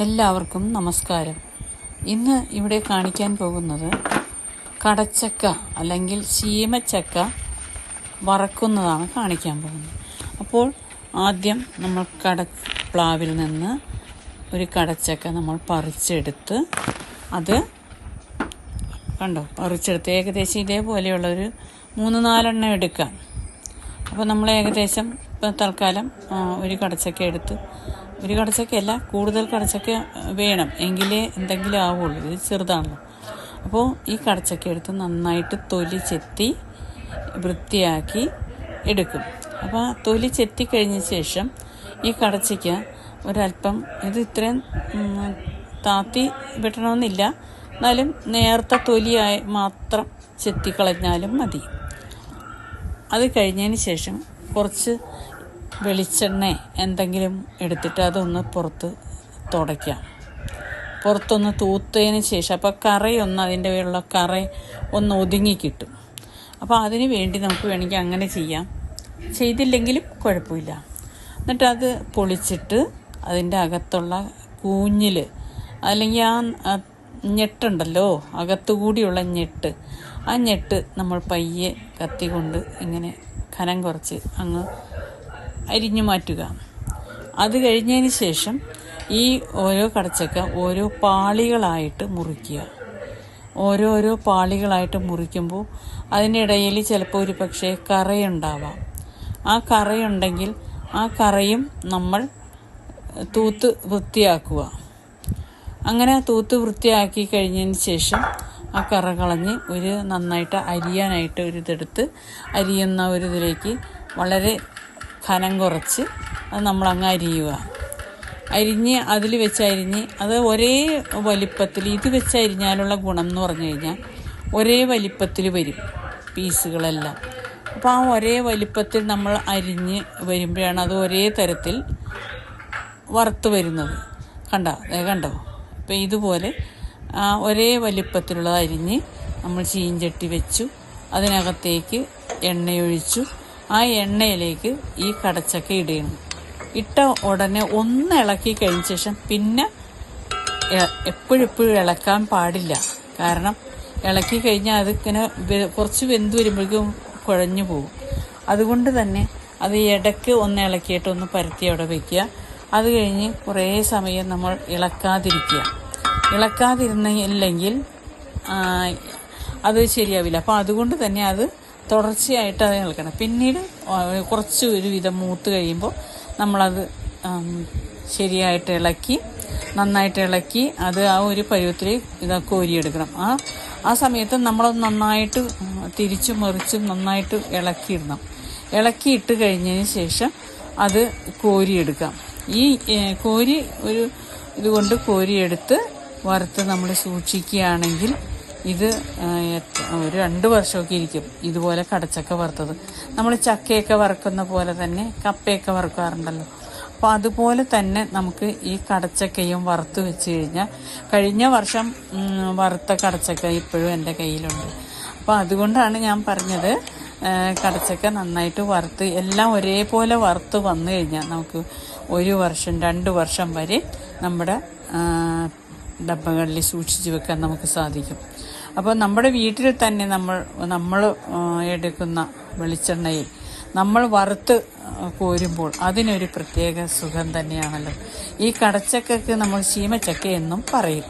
എല്ലാവർക്കും നമസ്കാരം. ഇന്ന് ഇവിടെ കാണിക്കാൻ പോകുന്നത് കടച്ചക്ക അല്ലെങ്കിൽ ചീമച്ചക്ക വറക്കുന്നതാണ് കാണിക്കാൻ പോകുന്നത്. അപ്പോൾ ആദ്യം നമ്മൾ പ്ലാവിൽ നിന്ന് ഒരു കടച്ചക്ക നമ്മൾ പറിച്ചെടുത്ത് അത് പറിച്ചെടുത്ത് ഏകദേശം ഇതേപോലെയുള്ളൊരു 3-4 എടുക്കാം. അപ്പോൾ നമ്മൾ ഏകദേശം ഇപ്പോൾ തൽക്കാലം ഒരു കടച്ചക്ക എടുത്ത്, ഒരു കടച്ചക്കയല്ല കൂടുതൽ കടച്ചക്ക വേണം, എങ്കിലേ എന്തെങ്കിലും ആവുള്ളൂ, ഇത് ചെറുതാണല്ലോ. അപ്പോൾ ഈ കടച്ചക്ക എടുത്ത് നന്നായിട്ട് തൊലി ചെത്തി വൃത്തിയാക്കി എടുക്കും. അപ്പോൾ തൊലി ചെത്തി കഴിഞ്ഞ ശേഷം ഈ കടച്ചക്ക ഒരല്പം, ഇത് ഇത്രയും താത്തി വെട്ടണമെന്നില്ല, എന്നാലും നേർത്ത തൊലിയായി മാത്രം ചെത്തിക്കളഞ്ഞാലും മതി. അത് കഴിഞ്ഞതിന് ശേഷം കുറച്ച് വെളിച്ചെണ്ണ എന്തെങ്കിലും എടുത്തിട്ട് അതൊന്ന് പുറത്തൊന്ന് തൂത്തതിന് ശേഷം അപ്പോൾ കറയൊന്ന്, അതിൻ്റെ ഉള്ള കറ ഒന്ന് ഒതുങ്ങി കിട്ടും. അപ്പോൾ അതിന് വേണ്ടി നമുക്ക് വേണമെങ്കിൽ അങ്ങനെ ചെയ്യാം, ചെയ്തില്ലെങ്കിലും കുഴപ്പമില്ല. എന്നിട്ട് അത് പൊളിച്ചിട്ട് അതിൻ്റെ അകത്തുള്ള കൂഞ്ഞിൽ അല്ലെങ്കിൽ ആ ഞെട്ടുണ്ടല്ലോ, അകത്തുകൂടിയുള്ള ഞെട്ട്, ആ ഞെട്ട് നമ്മൾ പയ്യെ കത്തി കൊണ്ട് ഇങ്ങനെ കനം കുറച്ച് അങ്ങ് അരിഞ്ഞു മാറ്റുക. അത് കഴിഞ്ഞതിന് ശേഷം ഈ ഓരോ കടച്ചക്ക ഓരോ പാളികളായിട്ട് മുറിക്കുക. ഓരോരോ പാളികളായിട്ട് മുറിക്കുമ്പോൾ അതിനിടയിൽ ചിലപ്പോൾ ഒരു പക്ഷേ കറയുണ്ടാവാം. ആ കറയുണ്ടെങ്കിൽ ആ കറയും നമ്മൾ തൂത്ത് വൃത്തിയാക്കുക. അങ്ങനെ തൂത്ത് വൃത്തിയാക്കി കഴിഞ്ഞതിന് ശേഷം ആ കറ കളഞ്ഞ് ഒരു നന്നായിട്ട് അരിയാനായിട്ട് ഇതെടുത്ത് അരിയുന്ന ഒരു ഇതിലേക്ക് വളരെ കനം കുറച്ച് അത് നമ്മളങ്ങ് അരിഞ്ഞ് അതിൽ വെച്ച് അരിഞ്ഞ് അത് ഒരേ വലിപ്പത്തിൽ, ഇത് വെച്ച് അരിഞ്ഞാലുള്ള ഗുണം എന്ന് പറഞ്ഞു കഴിഞ്ഞാൽ ഒരേ വലിപ്പത്തിൽ വരും പീസുകളെല്ലാം. അപ്പോൾ ആ ഒരേ വലിപ്പത്തിൽ നമ്മൾ അരിഞ്ഞ് വരുമ്പോഴാണ് അത് ഒരേ തരത്തിൽ വറുത്ത് വരുന്നത്. കണ്ടോ? അപ്പോൾ ഇതുപോലെ ഒരേ വലിപ്പത്തിലുള്ളത് അരിഞ്ഞ് നമ്മൾ ചീഞ്ചട്ടി വെച്ചു, അതിനകത്തേക്ക് എണ്ണയൊഴിച്ചു, ആ എണ്ണയിലേക്ക് ഈ കടച്ചക്ക ഇടണം. ഇട്ട ഉടനെ ഒന്ന് ഇളക്കി കഴിഞ്ഞ ശേഷം പിന്നെ എപ്പോഴും ഇളക്കാൻ പാടില്ല. കാരണം ഇളക്കി കഴിഞ്ഞാൽ അതിങ്ങനെ കുറച്ച് വെന്ത് വരുമ്പോഴേക്കും കുഴഞ്ഞു പോകും. അതുകൊണ്ട് തന്നെ അത് ഇടയ്ക്ക് ഒന്ന് ഇളക്കിയിട്ട് ഒന്ന് പരത്തി അവിടെ വയ്ക്കുക. അത് കഴിഞ്ഞ് കുറേ സമയം നമ്മൾ ഇളക്കാതിരുന്നില്ലെങ്കിൽ അത് ശരിയാവില്ല. അപ്പോൾ അതുകൊണ്ട് തന്നെ അത് തുടർച്ചയായിട്ട് അത് ഇളക്കണം. പിന്നീട് കുറച്ച് ഒരു വിധം മൂത്ത് കഴിയുമ്പോൾ നമ്മളത് ശരിയായിട്ട് നന്നായിട്ട് ഇളക്കി അത് ആ ഒരു പരുവത്തിൽ ഇതൊക്കെ കോരിയെടുക്കണം. ആ സമയത്ത് നമ്മളത് നന്നായിട്ട് തിരിച്ചും മറിച്ചും നന്നായിട്ട് ഇളക്കിയിട്ട് കഴിഞ്ഞതിന് ശേഷം അത് കോരിയെടുക്കാം. ഈ ഇതുകൊണ്ട് കോരിയെടുത്ത് വറുത്ത് നമ്മൾ സൂക്ഷിക്കുകയാണെങ്കിൽ ഇത് ഒരു 2 വർഷമൊക്കെ ഇരിക്കും. ഇതുപോലെ കടച്ചക്ക വറുത്തത് നമ്മൾ ചക്കയൊക്കെ വറുക്കുന്ന പോലെ തന്നെ കപ്പയൊക്കെ വറുക്കാറുണ്ടല്ലോ. അപ്പോൾ അതുപോലെ തന്നെ നമുക്ക് ഈ കടച്ചക്കയും വറുത്ത് വെച്ച് കഴിഞ്ഞാൽ, കഴിഞ്ഞ വർഷം വറുത്ത കടച്ചക്ക ഇപ്പോഴും എൻ്റെ കയ്യിലുണ്ട്. അപ്പോൾ അതുകൊണ്ടാണ് ഞാൻ പറഞ്ഞത്, കടച്ചക്ക നന്നായിട്ട് വറുത്ത് എല്ലാം ഒരേപോലെ വറുത്ത് വന്നു കഴിഞ്ഞാൽ നമുക്ക് 1 വർഷം 2 വർഷം വരെ നമ്മുടെ ഡബ്ബകളിൽ സൂക്ഷിച്ച് വെക്കാൻ നമുക്ക് സാധിക്കും. അപ്പോൾ നമ്മുടെ വീട്ടിൽ തന്നെ നമ്മൾ എടുക്കുന്ന വെളിച്ചെണ്ണയിൽ നമ്മൾ വറുത്ത് കോരുമ്പോൾ അതിനൊരു പ്രത്യേക സുഖം തന്നെയാണല്ലോ. ഈ കടച്ചക്കയ്ക്ക് നമ്മൾ ചീമച്ചക്ക എന്നും പറയും.